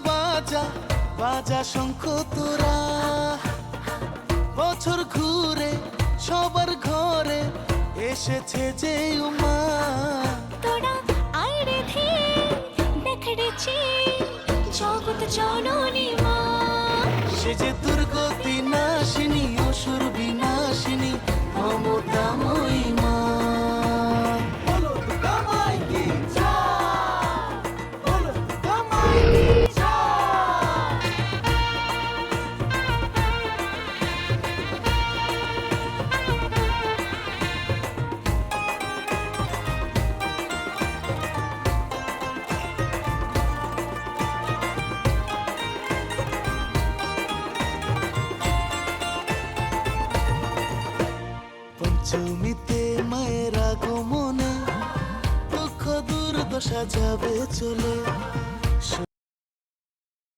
বাজা বাজা শঙ্খ তোরা, বছর ঘুরে সবার ঘরে এসেছে যে উমা। তোরা আইরে ধে দেখড়েছি জগৎ জননী মা, সে যে দুর্গতি নাশিনী অসুর বিনাশিনী মমতাময়ী মা। পঞ্চমীতে মায়ের আগমনে দুঃখ দুর্দশা যাবে চলে।